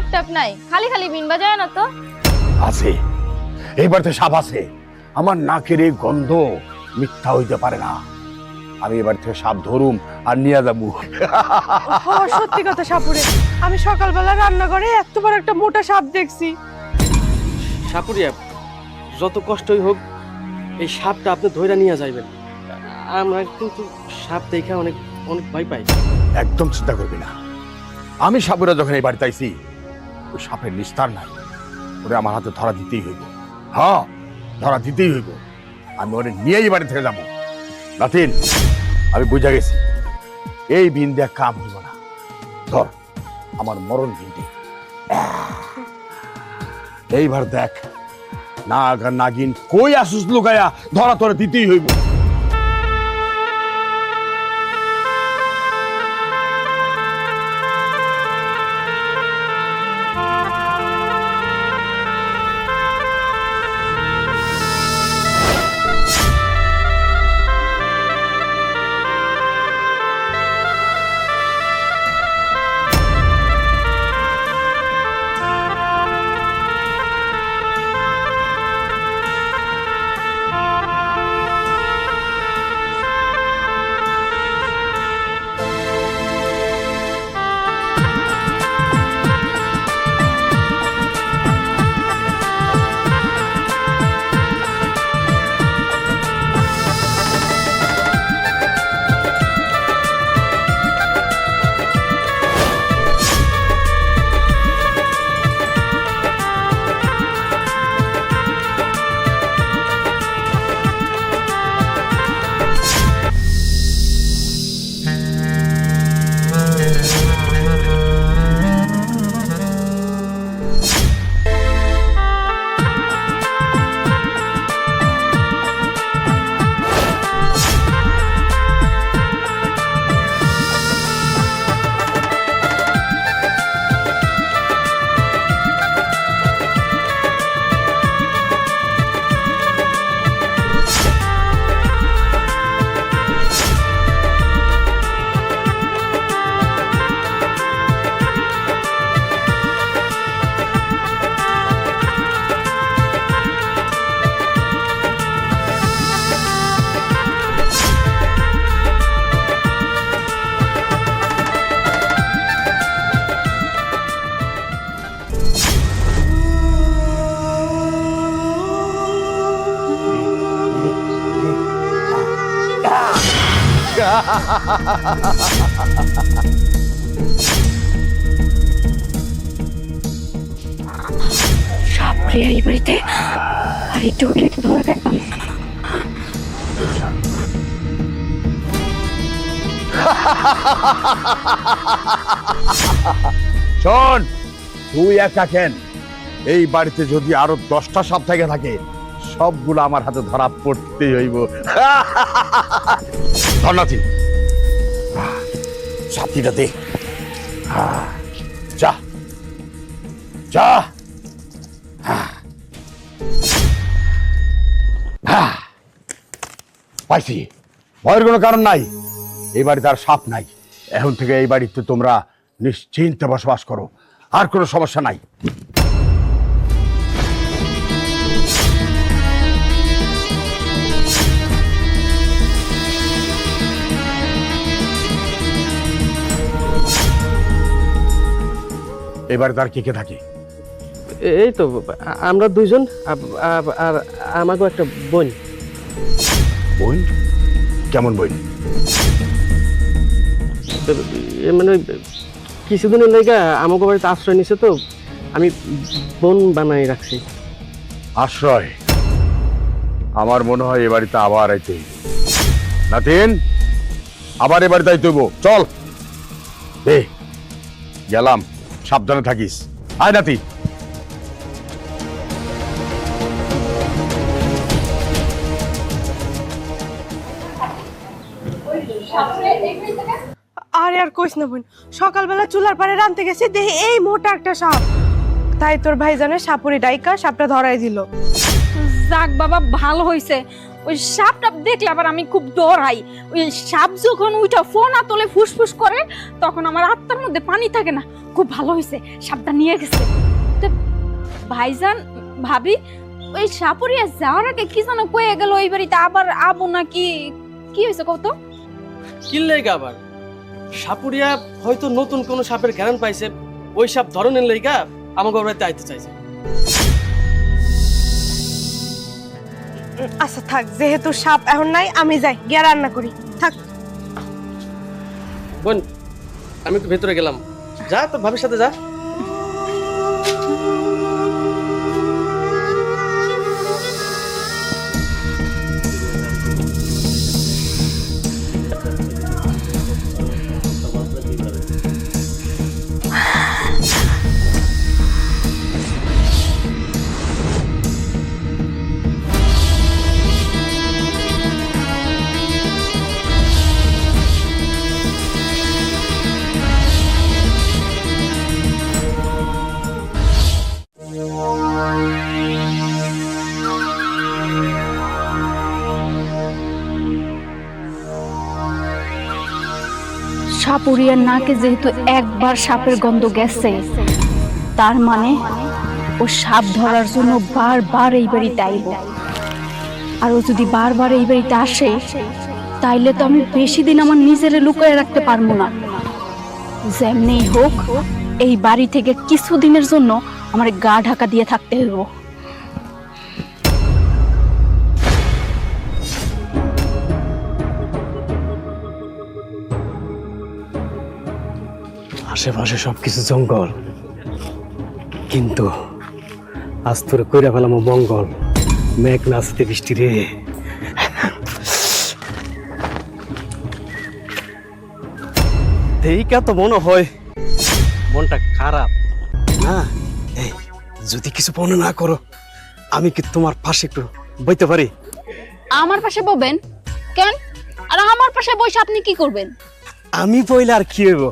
সাপ টাপ নাই, খালি খালি বিন বাজায় না তো। আছে, এই বাড়িতে সাপ আছে। আমার নাকের এই গন্ধ মিথ্যা হইতে পারে না। আমি এবার থেকে সাপ ধরুম আর নিয়ে যাবো। সত্যি কথা সাপুরে, আমি সকালবেলা রান্নাঘরে এত বড় একটা মোটা সাপ দেখছি। সাপুরিয়া, যত কষ্টই হোক এই সাপটা আপনি ধইরা নিয়ে যাইবেন। আমরা কিন্তু সাপ দেখে অনেক অনেক ভয় পাই। একদম চিন্তা করবি না। আমি সাপুরা যখন এই বাড়িতে আইছি, ওই সাপের নিস্তার নাই। ওরে আমার হাতে ধরা দিতেই হইব। হ্যাঁ, ধরা দিতেই হইব। আমি ওরে নিয়েই বাড়ি থেকে যাবো। নাতিন, আমি বুঝা গেছি এই বিন দিয়ে কাম হইব না। ধর আমার মরণ বিনটি। এইবার দেখ নাগ আর নাগিন কই আসুস লুকায়া, ধরা তোরে দিতেই হইব। সাপুরে এই বাড়িতে আর একটু উঠলে তো ধরে দেখ। শোন, তুই একা কেন, এই বাড়িতে যদি আরো 10টা সাপ থেকে থাকে, সবগুলো আমার হাতে ধরা পড়তেই হইব। ধন্যবাদ। সাথীটা দে। যা যা। পাইছি, ভয়ের কোনো কারণ নাই। এই বাড়িতে আর সাপ নাই। এখন থেকে এই বাড়িতে তোমরা নিশ্চিন্তে বসবাস করো, আর কোনো সমস্যা নাই। এই বাড়িতে আর কে কে থাকে? এই তো আমরা দুইজন আর আমাকে একটা বোন। বোন? কেমন বোন? মানে কিছুদিনের লেগে আমাকে বাড়িতে আশ্রয় নিছে, তো আমি বোন বানাই রাখছি। আশ্রয়? আমার মনে হয় এ বাড়িতে আবার আইতে হইব। নাতিন, আবার এ বাড়িতে আইতে হইব। চল গেলাম, সাবধানে থাকিস। আয় নাতি। আরে আর কইস না বোন, সকালবেলা চুলার পাড়ে রানতে গেছি, দেখি এই মোটা একটা সাপ। তাই তোর ভাইজানের সাপুরি ডাইকা সাপটা ধরাই দিল। যাক বাবা, ভালো হইছে। ওই সাপটা দেখলে আবার আমি খুব ডরাই। ওই সাপ যখন উঠা ফোনা তোলে ফুসফুস করে তখন আমার আত্মার মধ্যে পানি থাকে না। খুব ভালো হয়েছে সাপটা নিয়ে গেছে। তো ভাইজান ভাবি ওই সাপুরিয়া যাওয়ার আগে কি যেন কয়ে গেল ওই বাড়িতে আবার আবু নাকি কি হয়েছে কত? কিনলে আবার সাপুরিয়া হয়তো নতুন কোন সাপের জ্ঞান পাইছে, ওই সাপ ধরনের লেগা আমাকে বাড়িতে আইতে চাইছে। আচ্ছা থাক, যেহেতু সাপ এখন নাই আমি যাই গিয়ে রান্না করি। থাক। বোন আমি একটু ভেতরে গেলাম, যা তোর ভাবির সাথে যা। সাপুরিয়ার নাকে যেহেতু একবার সাপের গন্ধ গেছে, তার মানে ও সাপ ধরার জন্য বারবার এই বাড়িতে আইব। আর ও যদি বারবার এই বাড়িতে আসে তাইলে তো আমি বেশি দিন আমার নিজেরে লুকিয়ে রাখতে পারবো না। যেমনি হোক এই বাড়ি থেকে কিছুদিনের জন্য আমার গা ঢাকা দিয়ে থাকতে হইব। আশেপাশে সবকিছু জঙ্গল, কিন্তু আজ তোর কইরা ফেলাম মঙ্গল। মেঘ নাচতে বৃষ্টি রে। এইটা তো মনে হয় মনটা খারাপ। না এই যদি কিছু মনে না করো, আমি কি তোমার পাশে একটু বইতে পারি? আমার পাশে ববেন কেন? আর আমার পাশে বসে আপনি কি করবেন? আমি পইলে আর কি হইব?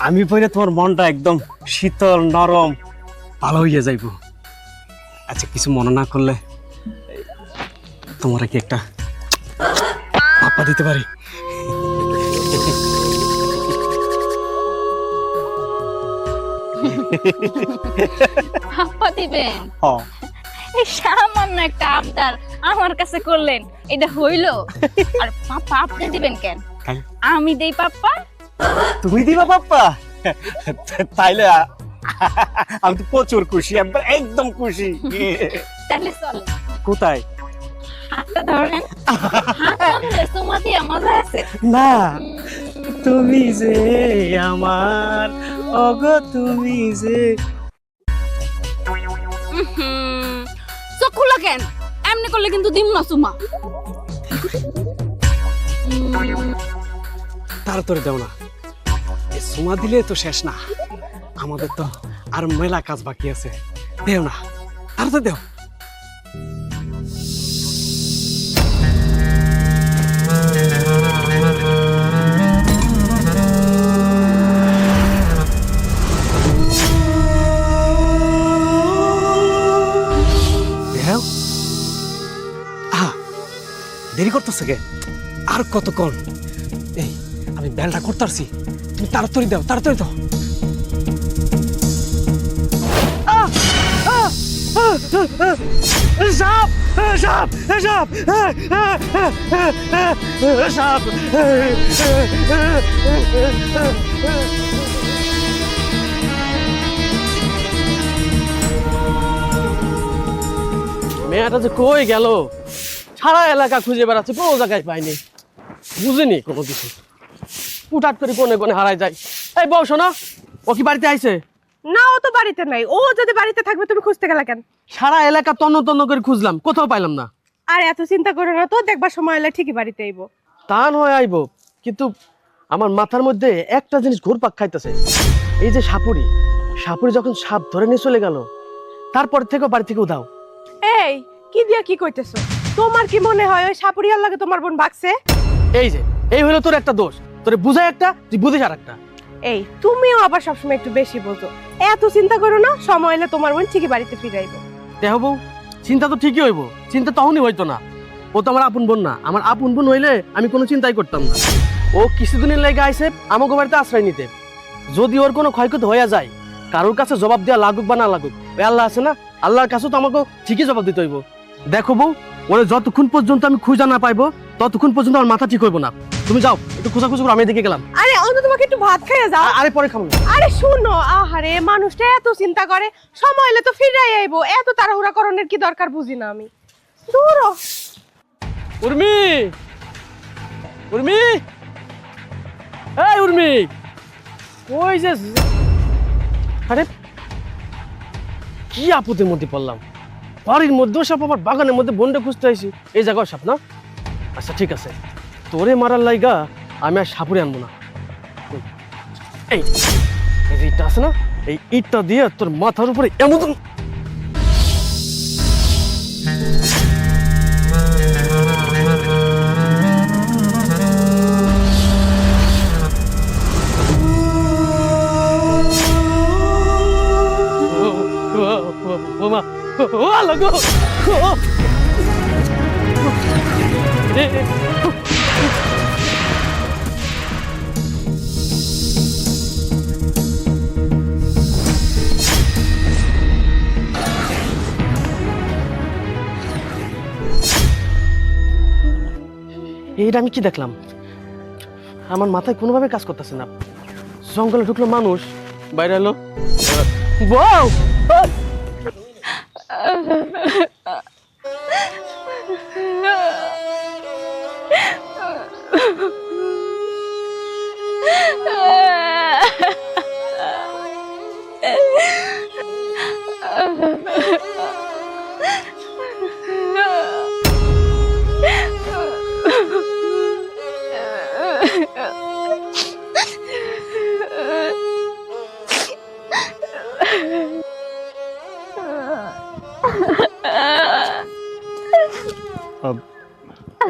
আমি পইলে তোমার মনটা একদম শীতল নরম ভালো হইয়া যাইব। আচ্ছা কিছু মনে না করলে তোমার কি একটা পাপা দিতে পারি? হাপ্পা দিবেন? হ্যাঁ। এই সামান্য একটা আবদার আমার কাছে করলেন, এটা হইলো? আর পাপ্পা আপনি দিবেন কেন? আমি দেই পাপ্পা। তুমি দিবা পাপ্পা? তাইলে আমি তো প্রচুর খুশি, একদম খুশি। তাহলে চল। কোথায়? হাতটা ধরেন। হাতটা ধরে তোমার দিয়ে মজা আছে না, তুমি যে আমার ওগো তুমি যে। চোখ খুলা কেন? এমনি করলে কিন্তু দিম না সুমা। তাড়াতাড়ি দাও না, এই সুমা দিলে তো শেষ না, আমাদের তো আর মেলা কাজ বাকি আছে। দেও না, তাড়াতাড়ি দেও। দেও। দেরি করতেছে কে? আর কতক্ষণ? এই আমি বেলটা করতে পারছি, তুমি তাড়াতাড়ি দাও, তাড়াতাড়ি দাও। সাপ সাপ সাপ সাপ। মেয়েটা যে কই গেল, সারা এলাকা খুঁজে বেড়াচ্ছে, কোনো জায়গায় পাইনি, বুঝিনি কোনো কিছু। উঠাট করে কোনে কোনে হারাই যায়। এই বউ শোনো, ও কি বাড়িতে আইছে? না, ও তো বাড়িতে নাই। ও যদি বাড়িতে থাকবে তুমি খুঁজতে গেলা কেন? সারা এলাকা তন্ন তন্ন করে খুঁজলাম, কোথাও পাইলাম না। আর এত চিন্তা করো না তো, দেখবার সময় হলে ঠিকই বাড়িতে আইবো। তা নয় আইবো, কিন্তু আমার মাথার মধ্যে একটা জিনিস ঘুরপাক খাইতেছে। এই যে সাপুরি, সাপুরি যখন সাপ ধরে নিয়ে চলে গেল, তারপর থেকে বাড়ি থেকে উধাও। এই কি দিয়া কি কইতেছো? তোমার কি মনে হয় ওই সাপুরিয়ার লাগে তোমার বোন ভাগছে? এই যে এই হলো তোর একটা দোষ, তোরে বুঝায় একটা, তুই বুঝিস আর একটা। এই তুমিও আবার সবসময় একটু বেশি বোঝো। এত চিন্তা করো না, সময় হলে তোমার বোন ঠিকই বাড়িতে ফিরে আইবো। দেহ বউ, চিন্তা তো ঠিকই হইব, চিন্তা তখনই হইতো না ও তো আমার আপন বোন না। আমার আপন বোন হইলে আমি কোনো চিন্তাই করতাম না। ও কিছুদিনের লেগে আইসে আমাকে বাড়িতে আশ্রয় নিতে। যদি ওর কোনো ক্ষয়ক্ষতি হয়ে যায়, কারোর কাছে জবাব দেওয়া লাগুক বা না লাগুক, ওই আল্লাহ আছে না, আল্লাহর কাছে তো আমাকে ঠিকই জবাব দিতে হইব। দেখো বউ, ওরে যতক্ষণ পর্যন্ত আমি খুঁজা না পাইবো ততক্ষণ পর্যন্ত আমার মাথা ঠিক হইব না। তুমি যাও, একটু খোঁজাখুঁজি করো, আমি এদিকে গেলাম। আরে অন্তত তোমাকে একটু ভাত খাইয়া যাও। আরে পরে খাবো না। আরে শুনো, আহারে মানুষটা এত চিন্তা করে, সময় হলে তো ফিরাই আইবো, এত তাড়াহুড়া করণের কি দরকার বুঝি না আমি। দূর হ। উর্মি, উর্মি, এই উর্মি, ওই যে, আরে কি আপদের মধ্যে পড়লাম, বাড়ির মধ্যেও সাপ, আবার বাগানের মধ্যে বন্ডে খুঁজতে আইছি, এই জায়গায় সাপ না? আচ্ছা ঠিক আছে, তোরে মারার লাইগা আমি আর সাপুরে আনবো না। এই এই যে ইটটা আছে না, এই ইটটা দিয়ে তোর মাথার উপরে এমন মা, ও লাগো, এইটা আমি কি দেখলাম? আমার মাথায় কোনোভাবে কাজ করতেছে না। জঙ্গলে ঢুকলো মানুষ, বাইরে এলো বউ।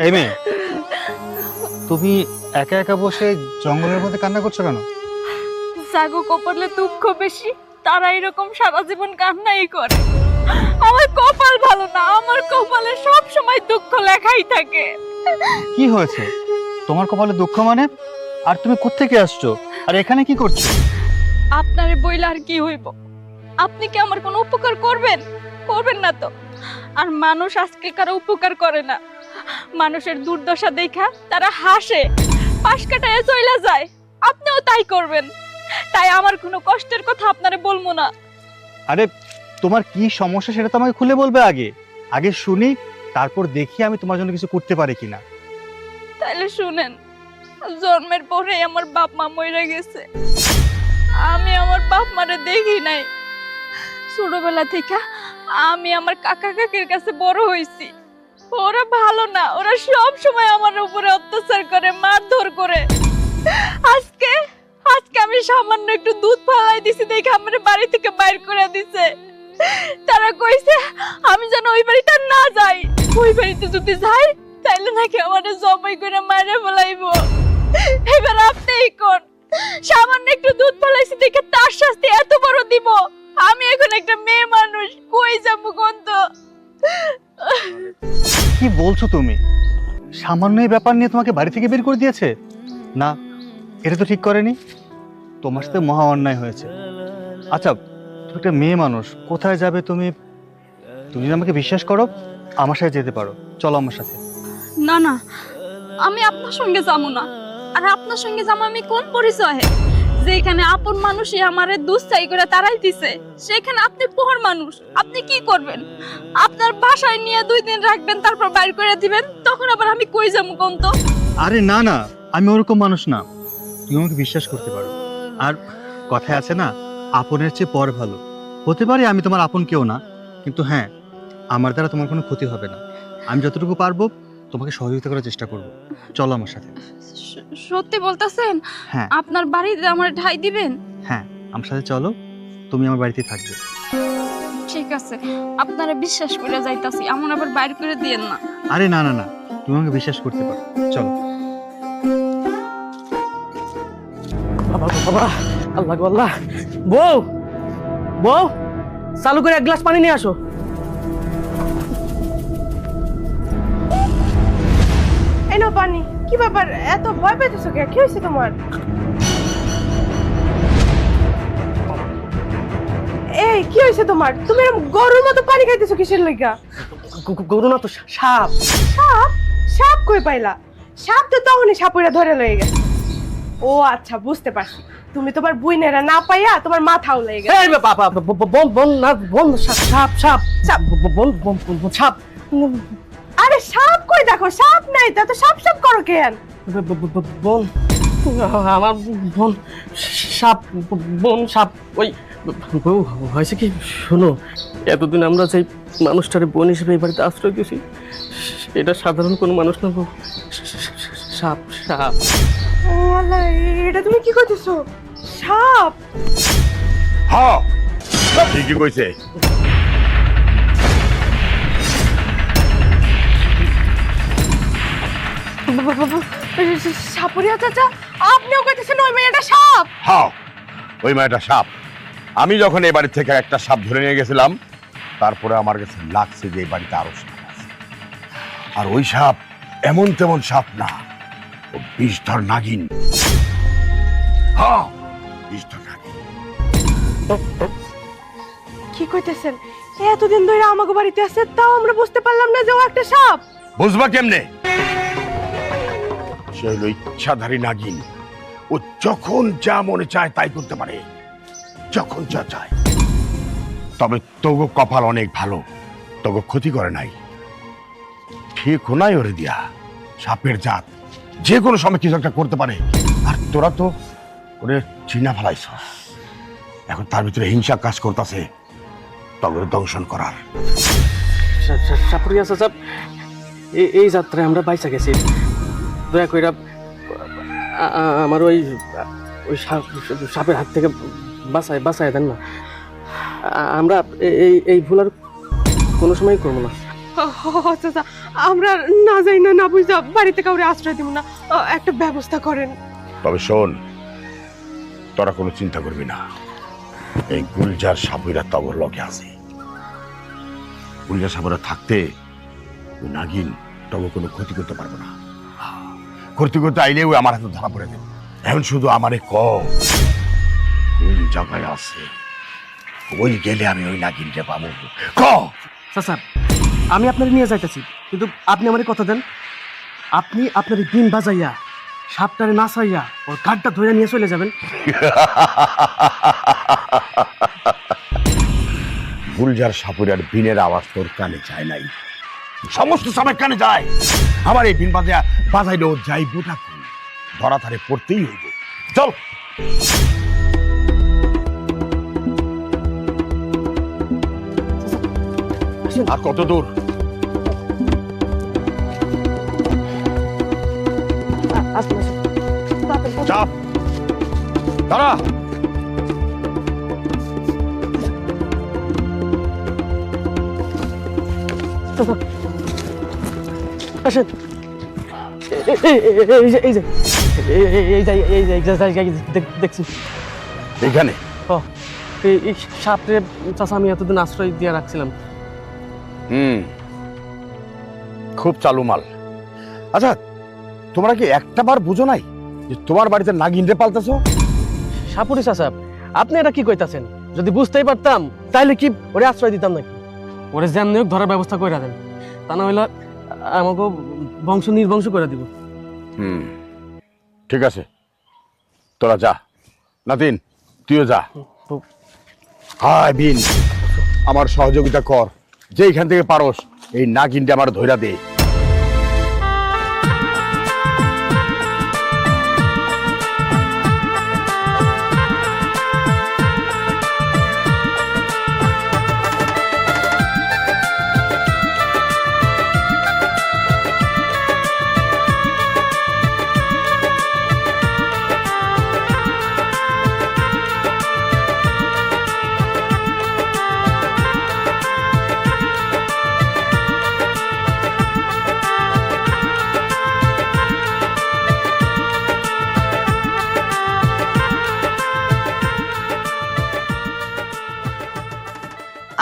এই মেয়ে, তুমি একা একা বসে জঙ্গলের মধ্যে কান্না করছো কেন? জাগো কপালে দুঃখ বেশি, তারা এরকম সারা জীবন কান্নাই করে। আমার কপাল ভালো না, আমার কপালে সব সময় দুঃখ লেখাই থাকে। কি হয়েছে তোমার কপালে দুঃখ মানে? আর তুমি কোত্থেকে আসছো, আর এখানে কি করছো? আপনারে বইলে আর কি হইব? আপনি কি আমার কোনো উপকার করবেন? করবেন না তো। আর মানুষ আজকে কারো উপকার করে না, মানুষের দুর্দশা দেখা তারা হাসে, পাশ কাটায় চইলা যায়। আপনিও তাই করবেন, তাই আমার কোনো কষ্টের কথা আপনারে বলবো না। আরে তোমার কি সমস্যা সেটা তো আমাকে খুলে বলবে। আগে আগে শুনি, তারপর দেখি আমি তোমার জন্য কিছু করতে পারি কিনা। তাইলে শুনেন, জন্মের পরে আমার বাপ মা মরে গেছে। আমি আমার বাপ মারে দেখি নাই। ছোটবেলা থেকে আমি আমার কাকা কাকির কাছে বড় হইছি। ওরা ভালো না, ওরা সব সময় আমার উপরে অত্যাচার করে, মারধর করে। আজকে আজকে আমি সামান্য একটু দুধ ফালাই দিছি দেখে আমার বাড়ি থেকে বাইর করে দিছে। তারা কইছে আমি যেন ওই বাড়িতে না যাই, ওই বাড়িতে যদি যাই তাইলে নাকি আমারে জবাই করে মারে ফেলাইবো। এবার আপনিই কোন, সামান্য একটু দুধ ফালাইছি দেখে তার শাস্তি এত বড় দিব? আমি এখন একটা মেয়ে মানুষ, কই যাবো কোন? তো কি বলছো তুমি? সামান্য এই ব্যাপার নিয়ে তোমাকে বাড়ি থেকে বের করে দিয়েছে? না, এটা তো ঠিক করেনি। তোমার সাথে মহা অন্যায় হয়েছে। আচ্ছা, তুমি একটা মেয়ে মানুষ, কোথায় যাবে তুমি? তুমি যদি আমাকে বিশ্বাস করো, আমার সাথে যেতে পারো। চলো আমার সাথে। না না, আমি আপনার সঙ্গে যাবো না। আর আপনার সঙ্গে যাবো আমি কোন পরিচয়ে? যেখানে আপন মানুষই আমারে দুশ্চাই করে তাড়াই দিছে, সেখানে আপনি পর মানুষ। আপনি কি করবেন? আপনার বাসায় নিয়ে 2 দিন রাখবেন, তারপর বাইর করে দিবেন, তখন আবার আমি কই যাবো কোন? তো আরে না না, আমি ওরকম মানুষ না। তুমি আমাকে বিশ্বাস করতে পারো। আর কথায় আছে না, আপনের চেয়ে পর ভালো। হতে পারে আমি তোমার আপন কেউ না, কিন্তু হ্যাঁ, আমার দ্বারা তোমার কোনো ক্ষতি হবে না। আমি যতটুকু পারবো তোমাকে সহযোগিতা করার চেষ্টা করব। চলো আমার সাথে। সত্যি বলতেছেন? হ্যাঁ আপনার বাড়িতে আমার ঠাই দিবেন? হ্যাঁ, আমার সাথে চলো, তুমি আমার বাড়িতেই থাকবে। ঠিক আছে, আপনারা বিশ্বাস করে যাইতাছি, আমার আবার বাইর করে দিয়েন না। আরে না না না, তুমি আমাকে বিশ্বাস করতে পারো। চলো। বাবা বাবা, আল্লাহ গো আল্লাহ। বউ, বউ, চালু করে 1 গ্লাস পানি নিয়ে আসো। না পানি। কি ব্যাপার, এত ভয় পেতেছো কে? কি হয়েছে তোমার? এই কি হয়েছে তোমার? তুমি এরকম গরুর মতো পানি খাইতেছো কিসের লাগা? গরু না তো সাপ। সাপ? সাপ কই পাইলা? সাপ তো তখনই সাপুরা ধরে লয়ে গেছে। ও আচ্ছা, বুঝতে পারছি। তুমি তোমার বুইনেরা না পাইয়া তোমার মাথাও লেগে গেছে। এই বাবা, বন বন না বন, সাপ সাপ সাপ। বন বন সাপ। আরে সাপ কই দেখো, সাপ নাই তা তো সাপ সাপ করো কেন? বন, আমার বন সাপ, বন সাপ। ওই হয়েছে কি শোনো, এতদিন আমরা যে মানুষটারে বোন হিসেবে এই বাড়িতে আশ্রয় দিয়েছি, এটা সাধারণ কোনো মানুষ না, সাপ সাপ। ও আল্লাহ, এটা তুমি কি কইতেছো? সাপ? হ্যাঁ ঠিকই কইছে। সাপুরিয়া চাচা, আপনিও কইতেছেন ওই মেয়েটা সাপ? হ্যাঁ ওই মেয়েটা সাপ। আমি যখন এই বাড়ি থেকে একটা সাপ ধরে নিয়ে গেছিলাম, তারপরে আমার কাছে লাগছে যে এই বাড়িতে আরো সাপ আছে। আর ওই সাপ এমন তেমন সাপ না, ও বিষধর নাগিন। হ্যাঁ বিষধর নাগিন। কি কইতেছেন? এতদিন ধরে আমাকে বাড়িতে আছে, তাও আমরা বুঝতে পারলাম না যে ও একটা সাপ। বুঝবা কেমনে? সে হলো ইচ্ছাধারী নাগিন। ও যখন যা মনে চায় তাই করতে পারে, যখন যা চায়। তবে তবু কপাল অনেক ভালো, তবু ক্ষতি করে নাই। ঠিক নাই ওরে দিয়া। সাপের জাত যে কোনো সময় কিছু একটা করতে পারে। আর তোরা তো ওরে চিনা ফেলাইছ। এখন তার ভিতরে হিংসা কাজ করতেছে, তবে দংশন করার। সাপুরিয়া চাচা, এই যাত্রায় আমরা বাইচা গেছি, দয়া করে আমার ওই ওই সাপের হাত থেকে বাঁচায় দেন না। আমরা এই ভুল আর কোনো সময় করবো না। চাচা, আমরা না যাই না না বুঝা বাড়িতে কাউরে আশ্রয় দিব না, একটা ব্যবস্থা করেন। তবে শোন, তোরা কোনো চিন্তা করবি না। এই গুলজার সাপুরা তবর লগে আছে। গুলজার সাপুরা থাকতে ওই নাগিন তবে কোনো ক্ষতি করতে পারবো না। করতে করতে আইলে ওই আমার হাতে ধরা পড়ে দেবে। এখন শুধু আমারে কোন জায়গায় আছে, ওই গেলে আমি ওই নাগিনকে পাবো। চাচা, আমি আপনার নিয়ে যাইতেছি, কিন্তু আপনি আমার কথা দেন। আপনি আপনার দিন বাজাইয়া সাপটারে নাচাইয়া ওর ঘাটটা ধরে নিয়ে চলে যাবেন। গুলজার সাপুরার বিনের আওয়াজ তোর কানে যায় নাই, সমস্ত সাপের কানে যায়। আমার এই বিন বাজাইলেও যাই বোটা ধরা ধারে পড়তেই হইব। চল। আর কত দূর? চাপ, দাঁড়া। আসেন, দেখছি এখানে এই সাপরে চাচা আমি এতদিন আশ্রয় দিয়ে রাখছিলাম। খুব চালু মাল। আচ্ছা, তোমরা কি একটা বার বুঝো নাই যে তোমার বাড়িতে নাগিন রে পালতেছো? সাপুরি চাচা, আপনি এটা কি কইতাছেন? যদি বুঝতেই পারতাম তাইলে কি ওরে আশ্রয় দিতাম নাকি? ওরে যেমনি হোক ধরার ব্যবস্থা করে দেন, তা না হইলে আমাকে বংশ নির্বংশ করে দিব। ঠিক আছে, তোরা যা। নাতিন, তুইও যা। হায় বিন, আমার সহযোগিতা কর, যেইখান থেকে পারস এই নাগিনটা আমার ধইরা দে।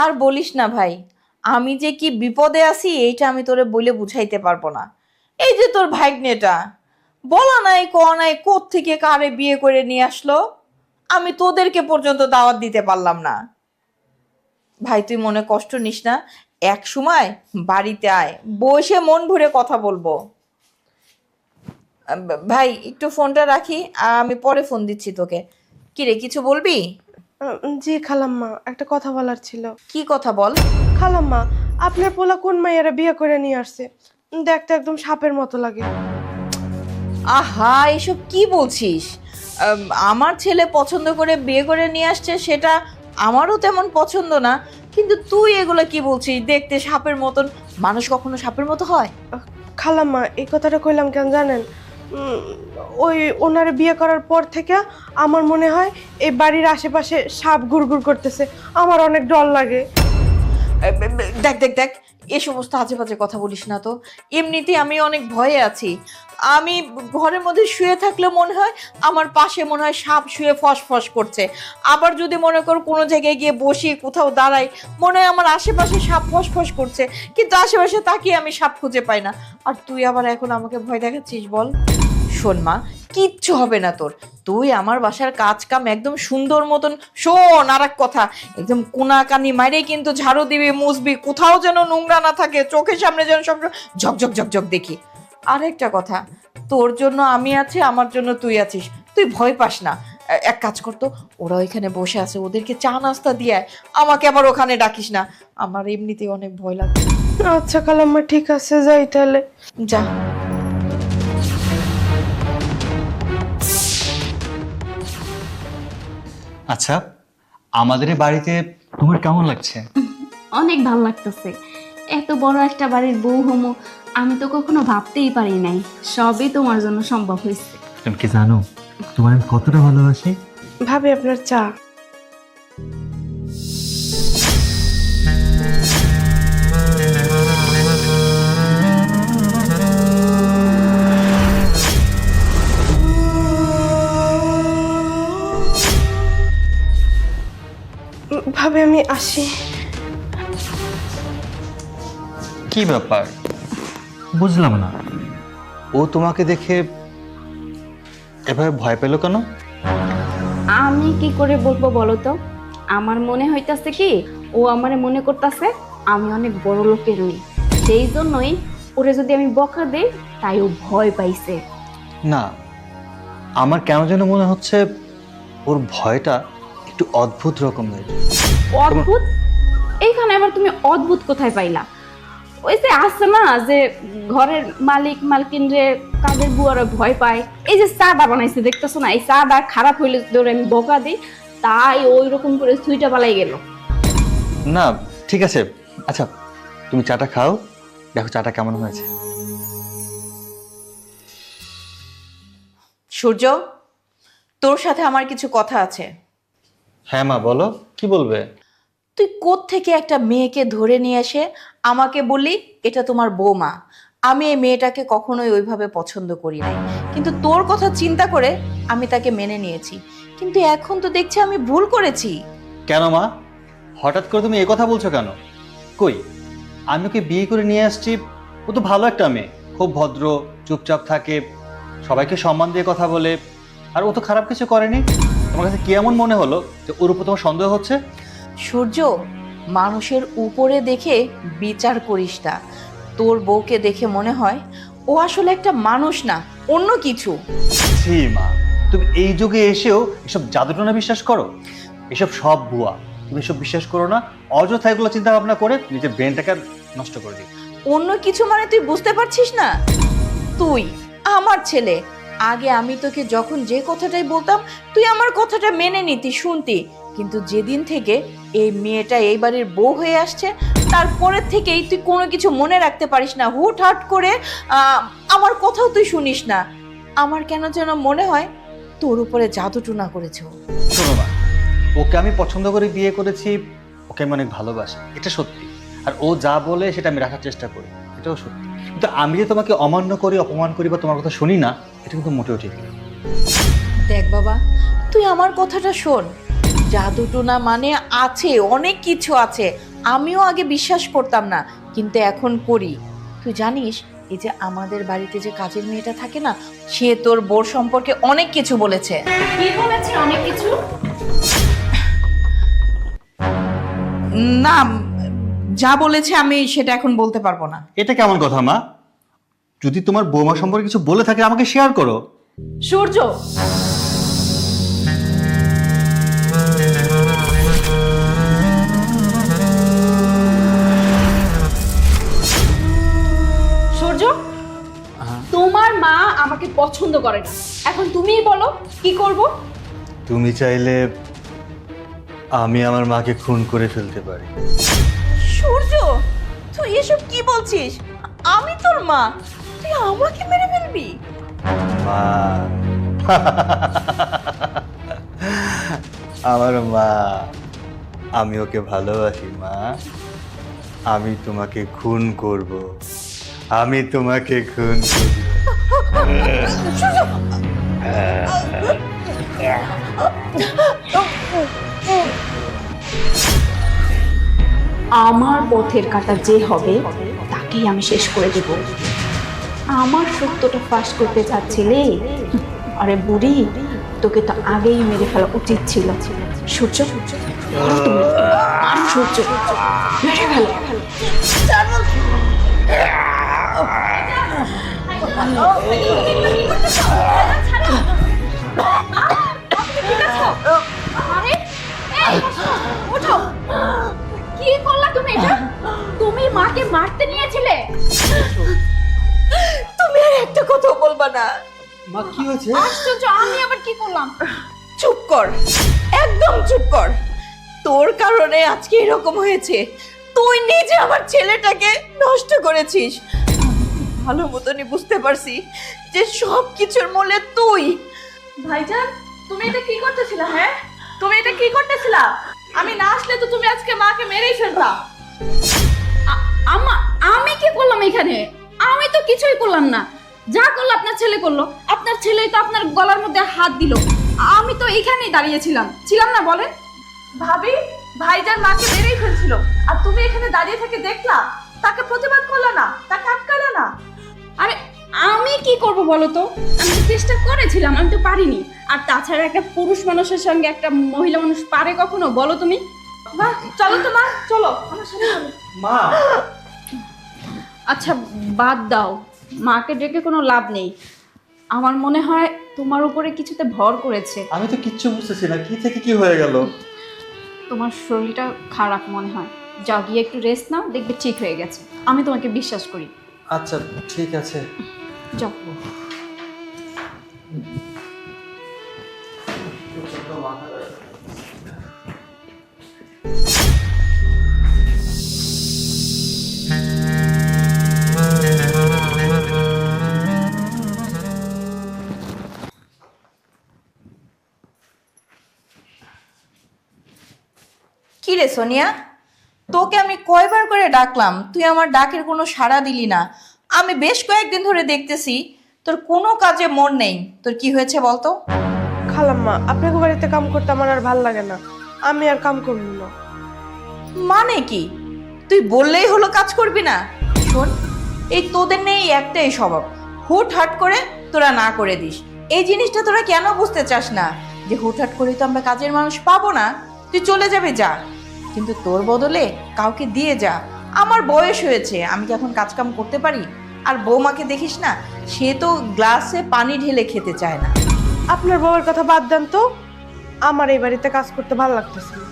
আর বলিস না ভাই, আমি যে কি বিপদে আছি এইটা আমি তোরে বলে বুঝাইতে পারবো না। এই যে তোর ভাগ্নেটা বলা নাই ক নাই কোত্থেকে কারে বিয়ে করে নিয়ে আসলো, আমি তোদেরকে পর্যন্ত দাওয়াত দিতে পারলাম না। ভাই তুই মনে কষ্ট নিস না, এক সময় বাড়িতে আয়, বসে মন ভরে কথা বলবো। ভাই একটু ফোনটা রাখি, আমি পরে ফোন দিচ্ছি তোকে। কিরে কিছু বলবি? জি খালাম্মা, একটা কথা বলার ছিল। কি কথা বল। খালাম্মা, আপনার পোলা কোন মাইয়ারা বিয়ে করে নিয়ে আসছে, দেখতে একদম সাপের মতো লাগে। আহা এসব কি বলছিস? আমার ছেলে পছন্দ করে বিয়ে করে নিয়ে আসছে, সেটা আমারও তেমন পছন্দ না, কিন্তু তুই এগুলো কি বলছিস? দেখতে সাপের মতন, মানুষ কখনো সাপের মতো হয়? খালাম্মা, এই কথাটা কইলাম কেন জানেন? ওই ওনারে বিয়ে করার পর থেকে আমার মনে হয় এই বাড়ির আশেপাশে সাপ গুড়গুড় করতেছে, আমার অনেক ডর লাগে। দেখ দেখ দেখ, এ সমস্ত আজে বাজে কথা বলিস না তো। এমনিতেই আমি অনেক ভয়ে আছি। আমি ঘরের মধ্যে শুয়ে থাকলে মনে হয় আমার পাশে মনে হয় সাপ শুয়ে ফসফস করছে। আবার যদি মনে কর কোনো জায়গায় গিয়ে বসি, কোথাও দাঁড়াই, মনে হয় আমার আশেপাশে সাপ ফসফস করছে, কিন্তু আশেপাশে তাকিয়ে আমি সাপ খুঁজে পাই না। আর তুই আবার এখন আমাকে ভয় দেখাচ্ছিস? বল। শোন মা, কিচ্ছু হবে না তোর। তুই আমার বাসার কাজ কাম একদম সুন্দর মতন, শোন আর এক কথা, একদম কোনাকানি মাইরে কিন্তু ঝাড়ু দিবি, মুছবি, কোথাও যেন নোংরা না থাকে, চোখের সামনে যেন সব ঝকঝক ঝকঝক দেখি। আর একটা কথা, তোর জন্য আমি আছি, আমার জন্য তুই আছিস, তুই ভয় পাস না। এক কাজ করতো, ওরা ওইখানে বসে আছে, ওদেরকে চা নাস্তা দিয়ে আয়, আমাকে আবার ওখানে ডাকিস না, আমার এমনিতেই অনেক ভয় লাগে। আচ্ছা খালাম্মা, ঠিক আছে, যাই তাহলে। যা। আচ্ছা, আমাদের এই বাড়িতে তোমার কেমন লাগছে? অনেক ভালো লাগতেছে। এত বড় একটা বাড়ির বউ হমো আমি তো কখনো ভাবতেই পারি নাই। সবই তোমার জন্য সম্ভব হয়েছে। তুমি কি জানো তোমার আমি কতটা ভালোবাসি? ভাবি আপনার চা। ভাবে আমি আসি। কি ব্যাপার বুঝলাম না, ও তোমাকে দেখে এভাবে ভয় পেল কেন? আমি কি করে বলবো বলো তো? আমার মনে হইতাছে কি, ও আমারে মনে করতেছে আমি অনেক বড় লোকের মেয়ে, সেই জন্যই ওরে যদি আমি বকা দেই তাই ও ভয় পাইছে। না, আমার কেন যেন মনে হচ্ছে ওর ভয়টা একটু অদ্ভুত রকমের। অদ্ভুত? এইখানে আবার তুমি অদ্ভুত কোথায় পাইলা? ওই যে আছে না যে ঘরের মালিক মালকিন রে কাজের বুয়ারা ভয় পায়, এই যে চাটা বানাইছে দেখতেছো না, এই চাটা খারাপ হইলে ধরে আমি বকা দিই, তাই ওই রকম করে সুইটা পালাই গেল। না ঠিক আছে, আচ্ছা তুমি চাটা খাও, দেখো চাটা কেমন হয়েছে। সূর্য, তোর সাথে আমার কিছু কথা আছে। হ্যাঁ মা বলো, কি বলবে? তুই কোত্থেকে একটা মেয়েকে ধরে নিয়ে এসে আমাকে বললি এটা তোমার বৌমা। আমি এই মেয়েটাকে কখনোই ওইভাবে পছন্দ করি নাই, কিন্তু তোর কথা চিন্তা করে আমি তাকে মেনে নিয়েছি, কিন্তু এখন তো দেখছি আমি ভুল করেছি। কেন মা, হঠাৎ করে তুমি এ কথা বলছো কেন? কই, আমি ওকে বিয়ে করে নিয়ে আসছি, ও তো ভালো একটা মেয়ে, খুব ভদ্র, চুপচাপ থাকে, সবাইকে সম্মান দিয়ে কথা বলে, আর ও তো খারাপ কিছু করেনি। তোমার কাছে কি এমন মনে হলো যে ওর উপর তোমার সন্দেহ হচ্ছে? সূর্য, মানুষের উপরে দেখে বিচার করিস না। তোর বউকে দেখে মনে হয় ও আসলে একটা মানুষ না, অন্য কিছু। ছি মা, তুমি এই যুগে এসেও এসব জাদুটনা বিশ্বাস করো? এসব সব ভুয়া, তুমি এসব বিশ্বাস করো না। অযথা এগুলো চিন্তা ভাবনা করে নিজের ব্রেনটাকে নষ্ট করে দিই। অন্য কিছু মানে তুই বুঝতে পারছিস না? তুই আমার ছেলে, আগে আমি তোকে যখন যে কথাটাই বলতাম তুই আমার কথাটা মেনে নিতি, শুনতি, কিন্তু যেদিন থেকে এই মেয়েটা এই বাড়ির বউ হয়ে আসছে তারপরের থেকেই তুই কোনো কিছু মনে রাখতে পারিস না, হুটহাট করে আমার কথাও তুই শুনিস না। আমার কেন যেন মনে হয় তোর উপরে জাদুটুনা করেছে ও। শোনো মা, ওকে আমি পছন্দ করে বিয়ে করেছি, ওকে আমি অনেক ভালোবাসি, এটা সত্যি। আর ও যা বলে সেটা আমি রাখার চেষ্টা করি, এটাও সত্যি। কিন্তু আমি যে তোমাকে অমান্য করি, অপমান করি বা তোমার কথা শুনি না, এটা কিন্তু মোটেও ঠিক না। দেখ বাবা, তুই আমার কথাটা শোন। জাদুটুনা মানে আছে, অনেক কিছু আছে। আমিও আগে বিশ্বাস করতাম না, কিন্তু এখন করি। তুই জানিস এই যে আমাদের বাড়িতে যে কাজের মেয়েটা থাকে না, সে তোর বোর সম্পর্কে অনেক কিছু বলেছে। কি বলেছে? অনেক কিছু? না, যা বলেছে আমি সেটা এখন বলতে পারবো না। এটা কেমন কথা মা? যদি তোমার বৌমা সম্পর্কে কিছু বলে থাকে আমাকে শেয়ার করো। সূর্য, সূর্য, তোমার মা আমাকে পছন্দ করে না। এখন তুমিই বলো কি করব? তুমি চাইলে আমি আমার মাকে খুন করে ফেলতে পারি। সূর্য, তুই এসব কি বলছিস? আমি তোর মা, তুই আমাকে মেরে ফেলবি? মা আমার মা, আমি ওকে ভালোবাসি মা। আমি তোমাকে খুন করব, আমি তোমাকে খুন করব। আমার পথের কাঁটা যে হবে তাকেই আমি শেষ করে দেব। আমার সত্যটা ফাঁস করতে চাচ্ছিলে? আরে বুড়ি, তোকে তো আগেই মেরে ফেলা উচিত ছিল। সূর্য, সূর্য, মেরে ফেলো। আরে, এই, ওঠো। কি করলা তুমি এটা? তুমি মাকে মারতে নিয়েছিলে? তুমি আর একটা কথা বলবা না। মা কি হয়েছে? আশ্চর্য, আমি আবার কি করলাম? চুপ কর, একদম চুপ কর। তোর কারণে আজকে এরকম হয়েছে। তুই নিজে আমার ছেলেটাকে নষ্ট করেছিস। ভালো মতনই বুঝতে পারছি যে সব কিছুর মূলে তুই। ভাইজান, তুমি এটা কি করতেছিলা? হ্যাঁ, তুমি এটা কি করতেছিলা? আমি না আসলে তো তুমি আজকে মাকে মেরেই ফেলতা। আমি কি করলাম এখানে? আমি তো কিছুই করলাম না। যা করলো আপনার ছেলে করলো। আপনার ছেলেই তো আপনার গলার মধ্যে হাত দিল। আমি তো এখানেই দাঁড়িয়েছিলাম, ছিলাম না? বলেন ভাবি, ভাইজান মাকে মেরেই ফেলছিল আর তুমি এখানে দাঁড়িয়ে থেকে দেখলা, তাকে প্রতিবাদ করলা না, তাকে আটকালা না। আরে আমি কি করব বলো তো? আমি তো চেষ্টা করেছিলাম, আমি তো পারিনি। আর তাছাড়া একটা পুরুষ মানুষের সঙ্গে একটা মহিলা মানুষ পারে কখনো? বলো তুমি। বাহ, চলো তো মা, চলো আমার সাথে চলো। মা, আচ্ছা বাদ দাও, মাকে ডেকে কোনো লাভ নেই। আমার মনে হয় তোমার উপরে কিছুতে ভর করেছে। আমি তো কিচ্ছু বুঝতেছি না, কি থেকে কি হয়ে গেল। তোমার শরীরটা খারাপ মনে হয়, যাও গিয়ে একটু রেস্ট নাও, দেখবে ঠিক হয়ে গেছে। আমি তোমাকে বিশ্বাস করি। আচ্ছা ঠিক আছে। যাও। কি রে সোনিয়া, তোকে আমি কয়বার করে ডাকলাম, তুই আমার ডাকের কোনো সাড়া দিলি না। আমি বেশ কয়েকদিন ধরে দেখতেছি তোর কোনো কাজে মন নেই। তোর কি হয়েছে বলতো? খালাম্মা, আপনাকে বাড়িতে কাম করতে আমার আর ভাল লাগে না। আমি আর কাম করব না। মানে কি? তুই বললেই হলো কাজ করবি না? শোন, এই তোদের নেই একটাই স্বভাব, হুটহাট করে তোরা না করে দিস। এই জিনিসটা তোরা কেন বুঝতে চাস না যে হুটহাট করে তো আমরা কাজের মানুষ পাবো না। তুই চলে যাবে যা, কিন্তু তোর বদলে কাউকে দিয়ে যা। আমার বয়স হয়েছে, আমি কি এখন কাজকাম করতে পারি? আর বৌমাকে দেখিস না, সে তো গ্লাসে পানি ঢেলে খেতে চায় না। আপনার বাবার কথা বাদ দেন তো। আমার এই বাড়িতে কাজ করতে ভালো লাগতেছে না।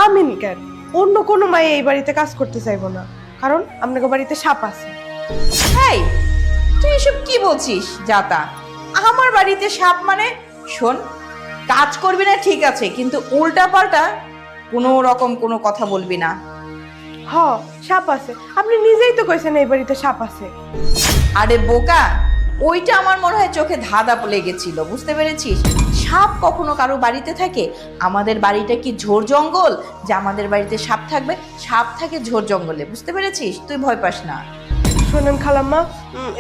আমি কেন, অন্য কোনো মায়ে এই বাড়িতে কাজ করতে চাইবো না, কারণ আপনাকে বাড়িতে সাপ আছে। এই, তুই এসব কি বলছিস যাতা? আমার বাড়িতে সাপ মানে? শোন, কাজ করবি না ঠিক আছে, কিন্তু উল্টা পাল্টা কোনো রকম কোনো কথা বলবি না। হ, সাপ আছে। আপনি নিজেই তো কইছেন এই বাড়িতে সাপ আছে। আরে বোকা, ওইটা আমার মনে হয় চোখে ধাঁধা লেগেছিল, বুঝতে পেরেছিস? সাপ কখনো কারো বাড়িতে থাকে? আমাদের বাড়িটা কি ঝোড় জঙ্গল যে আমাদের বাড়িতে সাপ থাকবে? সাপ থাকে ঝোড় জঙ্গলে, বুঝতে পেরেছিস? তুই ভয় পাস না। শোনেন খালাম্মা,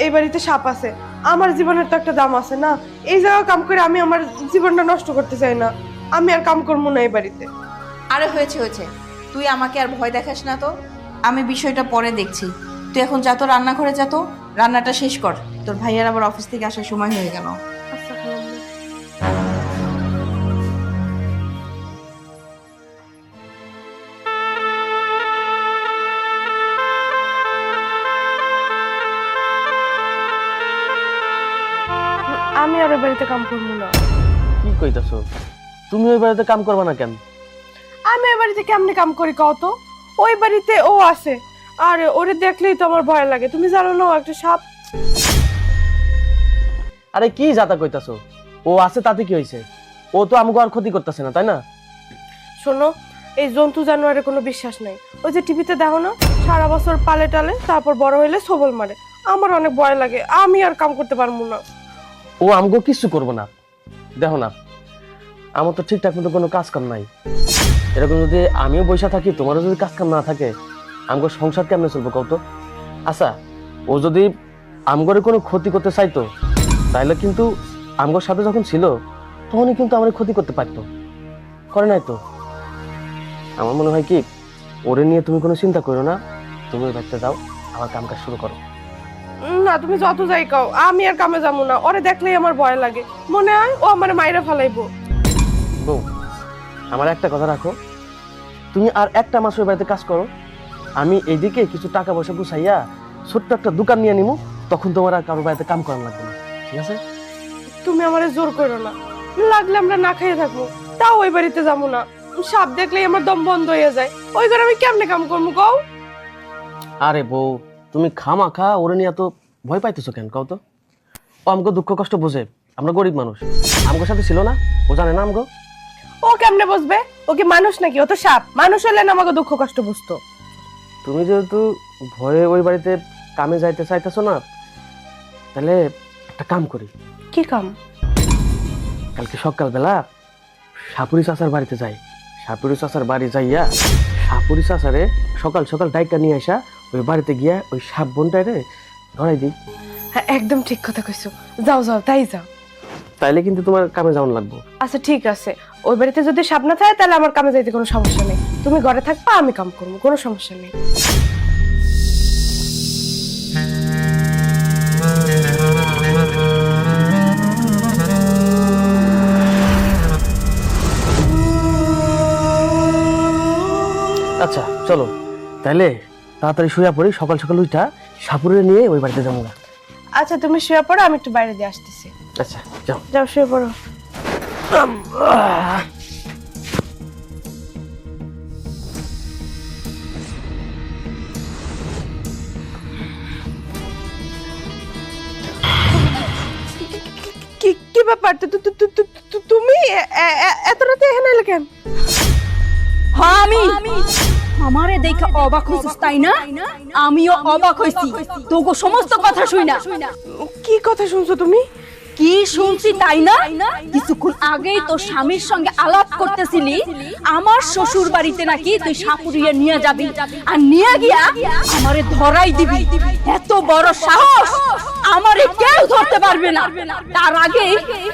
এই বাড়িতে সাপ আছে। আমার জীবনের তো একটা দাম আছে না। এই জায়গায় কাম করে আমি আমার জীবনটা নষ্ট করতে চাই না। আমি আর কাম করবো না এই বাড়িতে। আরে হয়েছে হয়েছে, তুই আমাকে আর ভয় দেখাস না তো। আমি বিষয়টা পরে দেখছি। তুই এখন যা তো, রান্নাঘরে যা তো। রান্নাটা শেষ কর, তোর ভাইয়ের আবার অফিস থেকে আসার সময় হয়ে গেল। আচ্ছা খালাম্মা। আমি আর ওই বাড়িতে কাম করবো না। কি কইতাছো? তুমি ওই বাড়িতে কাম করবা না কেন? আমি ওই বাড়িতে কেমনে কাম করি কও তো? ওই বাড়িতে ও আছে, আর ওরে দেখলেই তো আমার ভয় লাগে। তুমি জানো না ও একটা সাপ? আরে কি যাতা কইতাছো? ও আছে তাতে কি হইছে? ও তো আমাকে আর ক্ষতি করতেছে না, তাই না? শোনো, এই জন্তু জানোয়ারে কোনো বিশ্বাস নাই। ওই যে টিভিতে দেখো না, সারা বছর পালে টালে, তারপর বড় হইলে সবল মারে। আমার অনেক ভয় লাগে, আমি আর কাম করতে পারবো না। ও আমাকে কিছু করবো না। দেখো না, আমার তো ঠিকঠাক মতো কোনো কাজ কাম নাই। এরকম যদি আমিও বসে থাকি, তোমারও যদি কাজ কাম না থাকে, আমগো সংসার কেমনে চলবো কত? আচ্ছা, ও যদি আমগরে কোনো ক্ষতি করতে চাইতো, তাইলে কিন্তু আমগোর সাথে যখন ছিল তখনই কিন্তু আমার ক্ষতি করতে পারতো, করে নাই তো? আমার মনে হয় কি, ওরে নিয়ে তুমি কোনো চিন্তা করো না, তুমি ওই বাড়িতে যাও, আমার কাম কাজ শুরু করো। না, তুমি যত যাই কও, আমি আর কামে যাবো না। ওরে দেখলেই আমার ভয় লাগে, মনে হয় ও আমার মাইরা ফেলাইবো। বউ, আমার একটা কথা রাখো, তুমি আর একটা মাস ওই বাড়িতে কাজ করো, আমি এইদিকে কিছু টাকা পয়সা গুছাইয়া ছোট্ট একটা দোকান নিয়ে নিবো, তখন তোমার আর কারোর বাড়িতে কাম করানো লাগবে না, ঠিক আছে? তুমি আমারে জোর করো না, লাগলে আমরা না খেয়ে থাকবো, তাও ওই বাড়িতে যাবো না। সাপ দেখলেই আমার দম বন্ধ হয়ে যায়। ওই ঘরে আমি কেমনে কাম করবো কও? আরে বউ, তুমি খামাখা ওরে নিয়ে এত ভয় পাইতেছো কেন কও তো? ও আমাকে দুঃখ কষ্ট বোঝে, আমরা গরিব মানুষ, আমগোর সাথে ছিল না, ও জানে না আমগো? ও কেমনে বুঝবে? ও কি মানুষ নাকি? ও তো সাপ। মানুষ হলে না আমাকে দুঃখ কষ্ট বুঝতো। তুমি যেহেতু ভয়ে ওই বাড়িতে কামে যাইতে চাইতেছো না, তাহলে একটা কাম করি। কি কাম? কালকে সকালবেলা সাপুরি চাচার বাড়িতে যাই, সাপুরি চাচার বাড়ি যাইয়া সাপুরি চাচারে সকাল সকাল ডাইকা নিয়ে আসা, ওই বাড়িতে গিয়া ওই সাপ বোনটারে ধরাই দিই। হ্যাঁ, একদম ঠিক কথা কইছো। যাও যাও, তাই যাও। তাইলে কিন্তু তোমার কামে যাওয়ান লাগবো। আচ্ছা ঠিক আছে, ওই বাড়িতে যদি সাপ না থাকে তাহলে আমার কামে যাইতে কোনো সমস্যা নেই। তুমি ঘরে থাকবা, আমি কাম করবো, কোনো সমস্যা নেই। আচ্ছা চলো, তাহলে তাড়াতাড়ি শুয়ে পড়ি, সকাল সকাল উঠা সাপুরে নিয়ে ওই বাড়িতে যাবো না। আচ্ছা তুমি শুয়ে পড়ো, আমি একটু বাইরে দিয়ে আসতেছি। আচ্ছা যাও। যাও শুয়ে পড়ো। কি কি ব্যাপার? তুমি এত রাতে এখানে এলে কেন? হ্যাঁ, আমি আমারে দেখা অবাক হইছিস তাই না? আমিও অবাক হইছি তোগো সমস্ত কথা শুইনা। কি কথা শুনছো তুমি? কি শুনছি তাই না? কিছুক্ষণ আগেই তোর স্বামীর সঙ্গে আলাপ করতেছিলি, আমার শ্বশুর বাড়িতে নাকি তুই সাপুরিয়া নিয়ে যাবি, আর নিয়ে গিয়া আমারে ধরাই দিবি। এত বড় সাহস! আমারে কেউ ধরতে পারবে না। তার আগে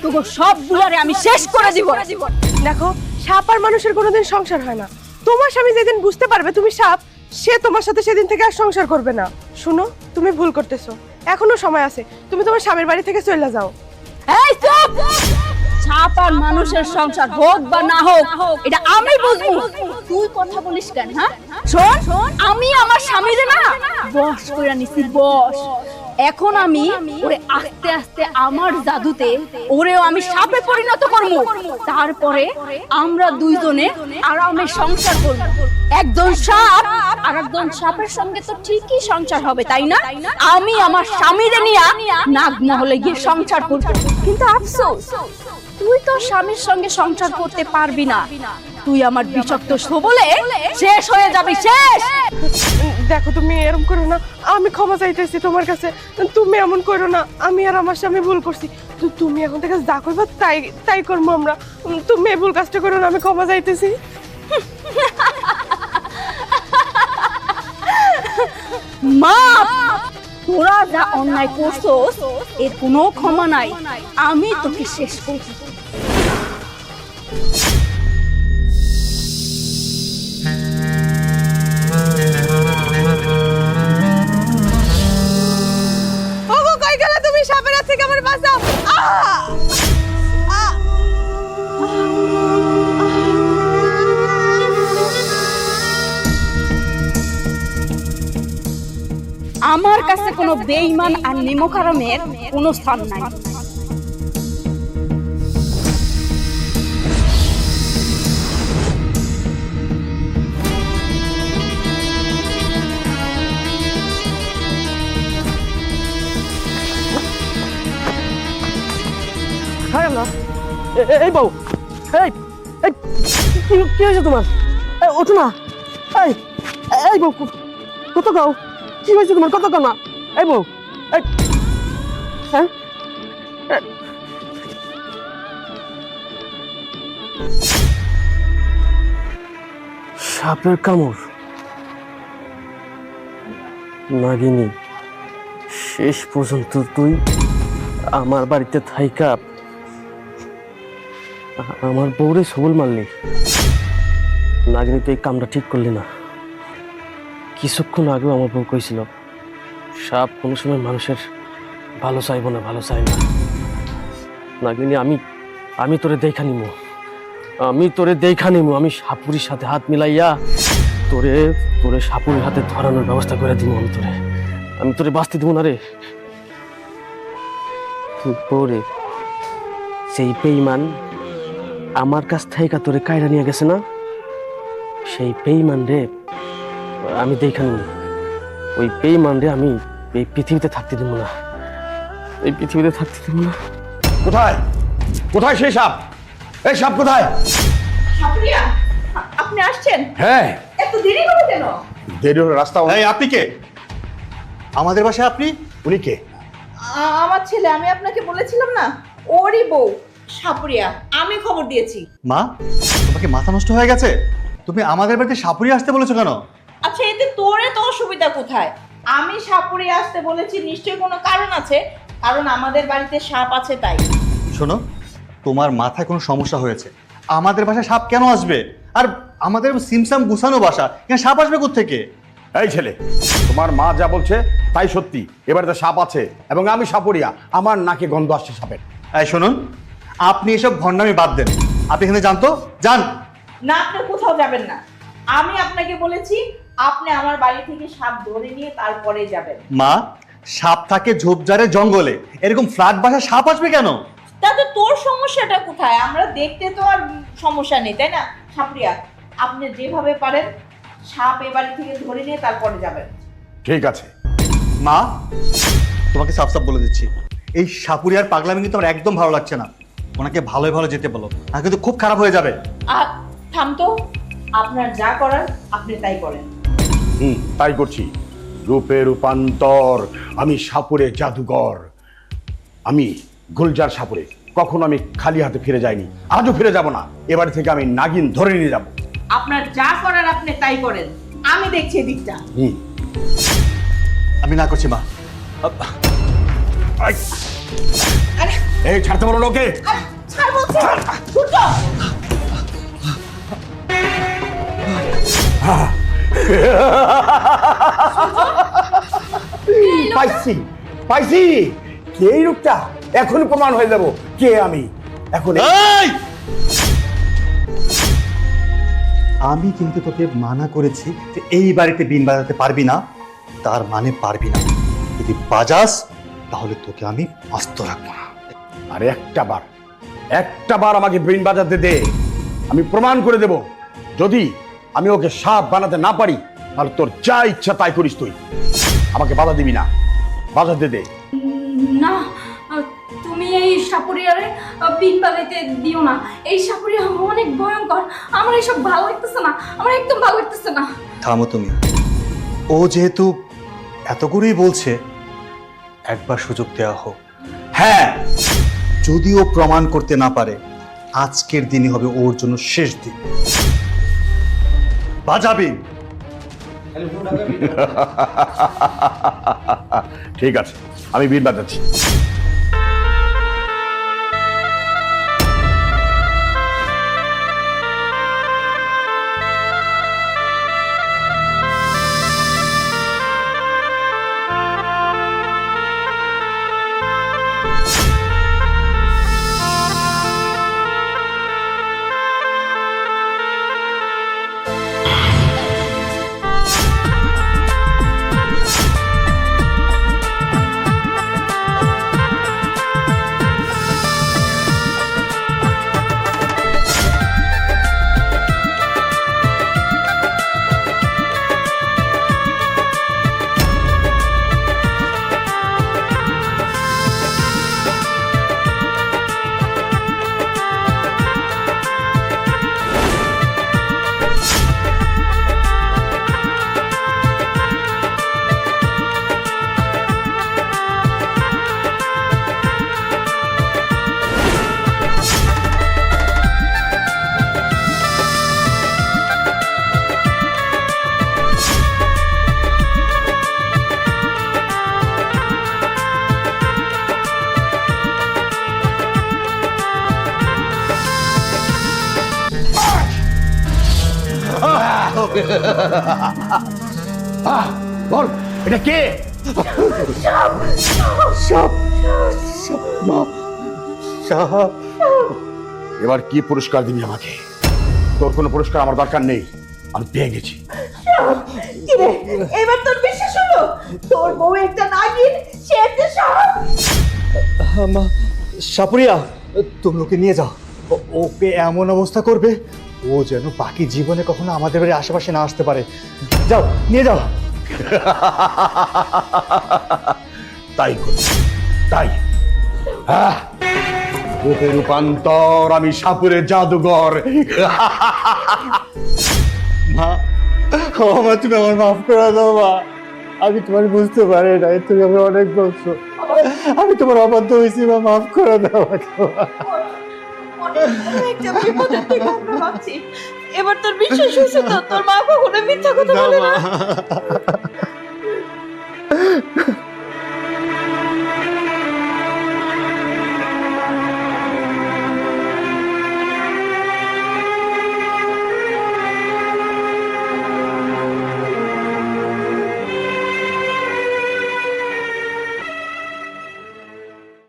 তোগো সব বুলারে আমি শেষ করে দিব। দেখো, সাপ আর মানুষের কোনোদিন সংসার হয় না। তোমার স্বামী যেদিন বুঝতে পারবে তুমি সাপ, সে তোমার সাথে সেদিন থেকে আর সংসার করবে না। শুনো, তুমি ভুল করতেছো, এখনো সময় আছে। তুমি তোমার স্বামীর বাড়ি থেকে চলে যাও। এই চুপ! সাপ আর মানুষের সংসার হোক বা না হোক, এটা আমি বুঝবো। তুই কথা বলিস কেন? হ্যাঁ, শোন, আমি আমার স্বামীরে না বশ করে নিছি, বশ। এখন আমি ওরে আস্তে আস্তে আমার জাদুতে ওরেও আমি সাপে পরিণত করব। তারপরে আমরা দুইজনে আরামে সংসার করব। একজন সাপ আর একজন সাপের সঙ্গে তো ঠিকই সংসার হবে, তাই না? আমি আমার স্বামীরে নিয়ে নাগ মহলে গিয়ে সংসার করব। কিন্তু আফসোস, তুই তো স্বামীর সঙ্গে সংসার করতে পারবি না। তুই আমার বিষাক্ত সবলে শেষ হয়ে যাবি, শেষ। দেখো, তুমি এরকম করো না, আমি ক্ষমা চাইতেছি তোমার কাছে। তুমি এমন করো না, আমি আর আমার স্বামী ভুল করছি। তুমি এখন থেকে যা করবা তাই তাই করবো আমরা। তুমি এই ভুল কাজটা করো না, আমি ক্ষমা চাইতেছি। মা, তোরা যা অন্যায় করছস এর কোনো ক্ষমা নাই। আমি তোকে শেষ করব। আমার কাছে কোনো বেঈমান আর নিমকারমের কোনো স্থান নাই। হ্যাঁ না এই বউ, এই এই কি হয়েছে তোমার? ওঠো না। এই এই বউ, কত গাও? কি হয়েছে তোমার? কত গাও না? এই বউ, এই হ্যাঁ সাপের কামড়, নাগিনী, শেষ পর্যন্ত তুই আমার বাড়িতে থাইকা আমার বউরে সবল মারলি। নাগিনী, তুই এই কামটা ঠিক করলি না। কিছুক্ষণ আগেও আমার বউ কইছিল সাপ কোনো সময় মানুষের ভালো চাইবো না, ভালো চাই না। নাগিনী, আমি তোরে দেখা নিমু, আমি সাপুরির সাথে হাত মিলাইয়া তোরে সাপুরির হাতে ধরানোর ব্যবস্থা করে দিব। আমি তোরে বাঁচতে দিব না রে। পরে সেই বেঈমান আমার কাছ থেকে তোরে কায়রা নিয়ে গেছে না, সেই বেঈমান রে আমি দেখা নিব। ওই বেঈমান রে আমি এই পৃথিবীতে থাকতে দিব না, এই পৃথিবীতে থাকতে দিব না। কোথায় কোথায় সেই সাপ? এই সাপ কোথায়? সাপুরিয়া, আপনি আসছেন? হ্যাঁ, এত দেরি হলো কেন? দেরি হলো রাস্তা। এই আপনি কে? আমাদের বাসায় আপনি? উনি কে? আমার ছেলে, আমি আপনাকে বলেছিলাম না, ওরই বউ সাপুরিয়া। আমি খবর দিয়েছি। মা, তোমাকে মাথা নষ্ট হয়ে গেছে? তুমি আমাদের বাড়িতে সাপুরি আসতে বলেছো কেন? আচ্ছা, এতে তোর এত অসুবিধা কোথায়? আমি সাপুরিয়া আসতে বলেছি, নিশ্চয়ই কোনো কারণ আছে। কারণ আমাদের বাড়িতে সাপ আছে তাই। শোনো, তোমার মাথায় কোনো সমস্যা হয়েছে। আমাদের বাসায় সাপ কেন আসবে? আর আমাদের সিমসাম গুছানো বাসা, এখানে সাপ আসবে কোত্থেকে? এই ছেলে, তোমার মা যা বলছে তাই সত্যি। এবারে তো সাপ আছে এবং আমি সাপুরিয়া, আমার নাকে গন্ধ আসছে সাপের। এই শুনুন, আপনি এসব ভণ্ডামি বাদ দেন। আপনি এখানে জানতো যান। না, আপনি কোথাও যাবেন না। আমি আপনাকে বলেছি আপনি আমার বাড়ি থেকে সাপ ধরে নিয়ে তারপরে যাবেন। মা, সাপ থাকে ঝোপঝাড়ে জঙ্গলে, এরকম ফ্ল্যাট বাসায় সাপ আসবে কেন? তাতে তোর সমস্যাটা কোথায়? আমরা দেখতে তো আর সমস্যা নেই, তাই না? সাপুরিয়া, আপনি যেভাবে পারেন সাপ এ বাড়ি থেকে ধরে নিয়ে তারপরে যাবেন। ঠিক আছে মা, তোমাকে সাফ সাফ বলে দিচ্ছি, এই সাপুরিয়ার পাগলামি কিন্তু আমার একদম ভালো লাগছে না। ওনাকে ভালোই ভালো যেতে বলো, না কিন্তু খুব খারাপ হয়ে যাবে। আর থাম তো, আপনার যা করার আপনি তাই করেন। তাই করছি। রূপে রূপান্তর, আমি সাপুরে জাদুঘর, আমি গুলজার সাপুরে। কখনো আমি খালি হাতে ফিরে যাইনি, আজও ফিরে যাব না। এবারে থেকে আমি নাগিন ধরে নিয়ে যাব। আপনার যা করার আপনি তাই করেন, আমি দেখছি দিকটা। আমি না করছি মা। আরে এই ছাড়তে বলো লোকে। আরে, ছাড় বলছি, সূর্য! পাইছি পাইছি, কে এই লোকটা? এখন প্রমাণ হয়ে যাব কে আমি। এখন এই! আমি কিন্তু তোকে মানা করেছি যে এই বাড়িতে বিন বাজাতে পারবি না। তার মানে পারবি না। যদি বাজাস তাহলে তোকে আমি আস্ত রাখবো না। আর একটা বার আমাকে ব্রেন বাজাতে দে, আমি প্রমাণ করে দেব। যদি আমি ওকে সাপ বানাতে না পারি তাহলে তোর যা ইচ্ছা তাই করিস তুই। আমাকে বাধা দিবি না, বাজাতে দে। না, তুমি এই সাপুরিয়ারে বিন বাজাইতে দিও না। এই সাপুরিয়া অনেক ভয়ঙ্কর। আমার এসব ভালো লাগতেছে না, আমার একদম ভালো লাগতেছে না। থামো তুমি। ও যেহেতু এত করেই বলছে, একবার সুযোগ দেওয়া হোক। হ্যাঁ, যদি ও প্রমাণ করতে না পারে, আজকের দিনই হবে ওর জন্য শেষ দিন। বাজাবি। ঠিক আছে, আমি বিন বাজাচ্ছি। বল এটা কে? এবার কি পুরস্কার দিবি আমাকে? তোর কোনো পুরস্কার আমার দরকার নেই, আমি পেয়ে গেছি। কিরে এবার তোর বিশ্বাস হলো? তোর বউ একটা নাগিন, সে একটা সাপ। মা, সাপুরিয়া, তুমি ওকে নিয়ে যাও। ওকে এমন অবস্থা করবে ও যেন বাকি জীবনে কখনো আমাদের বাড়ির আশেপাশে না আসতে পারে। যাও, নিয়ে যাও। তাই করি, তাই। হ্যাঁ, রূপে রূপান্তর, আমি সাপুরের জাদুঘর। মা, ও মা, তুমি আমার মাফ করে দাও মা। আমি তোমার বুঝতে পারি না, তুমি আমার অনেক বলছো। আমি তোমার অবাধ্য হয়েছি মা, মাফ করে দাও আমাকে, মা। একটা বিপদের থেকে আমরা বাঁচি। এবার তোর বিশ্বাস হয়েছে তো? তোর মা কখনো মিথ্যা কথা বলে না।